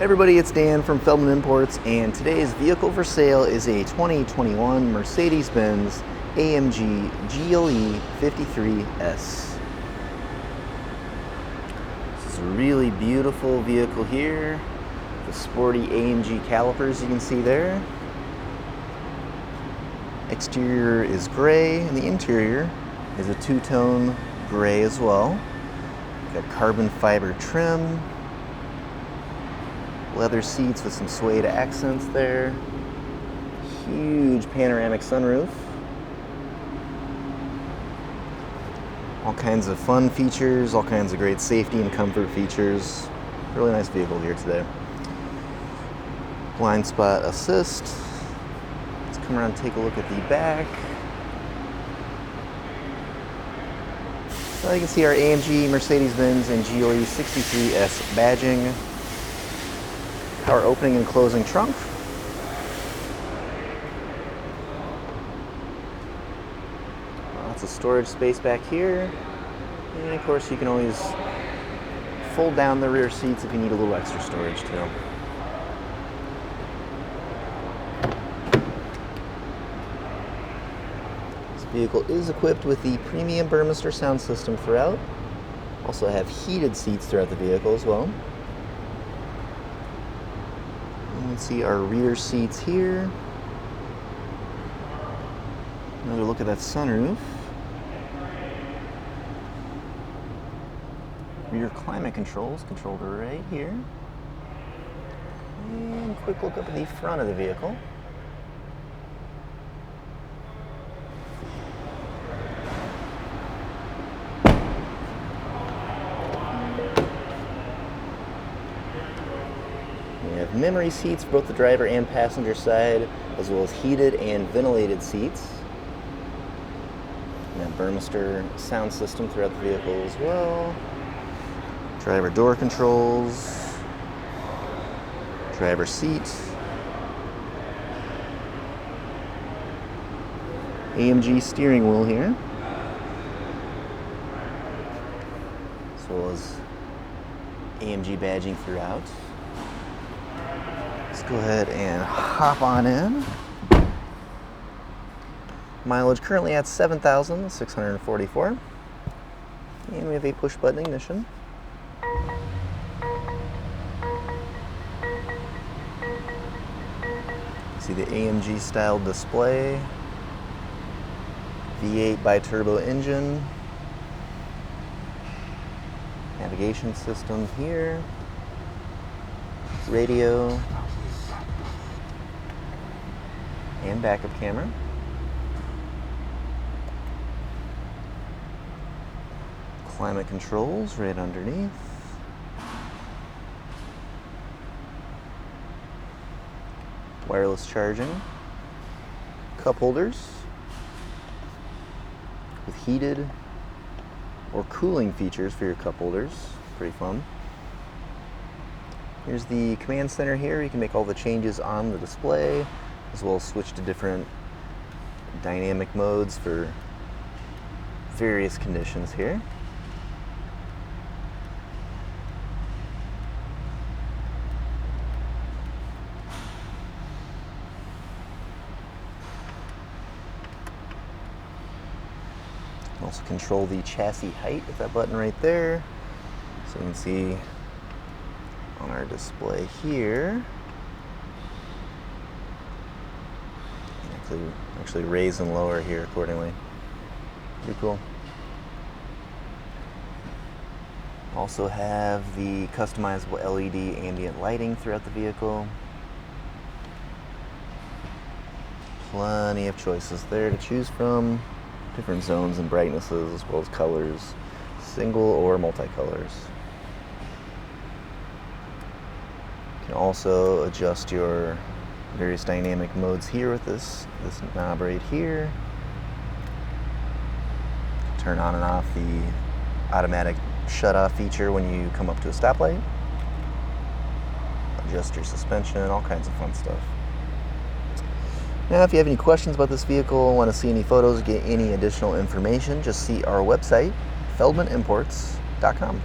Hey everybody, it's Dan from Feldmann Imports, and today's vehicle for sale is a 2021 Mercedes-Benz AMG GLE 53S. This is a really beautiful vehicle here. The sporty AMG calipers you can see there. Exterior is gray, and the interior is a two-tone gray as well. Got carbon fiber trim. Leather seats with some suede accents there. Huge panoramic sunroof. All kinds of fun features, all kinds of great safety and comfort features. Really nice vehicle here today. Blind spot assist. Let's come around and take a look at the back. Well, you can see our AMG, Mercedes-Benz, and GLE 63S badging. Power opening and closing trunk. Lots of storage space back here. And of course you can always fold down the rear seats if you need a little extra storage too. This vehicle is equipped with the premium Burmester sound system throughout. Also have heated seats throughout the vehicle as well. You can see our rear seats here. Another look at that sunroof. Rear climate controls controlled right here. And quick look up at the front of the vehicle. We have memory seats for both the driver and passenger side, as well as heated and ventilated seats. And that Burmester sound system throughout the vehicle as well. Driver door controls. Driver seat. AMG steering wheel here. As well as AMG badging throughout. Let's go ahead and hop on in. Mileage currently at 7,644. And we have a push button ignition. See the AMG style display. V8 biturbo engine. Navigation system here. Radio. And backup camera. Climate controls right underneath. Wireless charging. Cup holders with heated or cooling features for your cup holders. Pretty fun. Here's the command center here. You can make all the changes on the display, as well as switch to different dynamic modes for various conditions here. You can also control the chassis height with that button right there. So you can see on our display here, actually raise and lower here accordingly. Pretty cool. Also have the customizable LED ambient lighting throughout the vehicle. Plenty of choices there to choose from. Different zones and brightnesses, as well as colors, single or multicolors. You can also adjust your various dynamic modes here with this knob right here. Turn on and off the automatic shut-off feature when you come up to a stoplight. Adjust your suspension, all kinds of fun stuff. Now, if you have any questions about this vehicle, want to see any photos, get any additional information, just see our website, feldmannimports.com.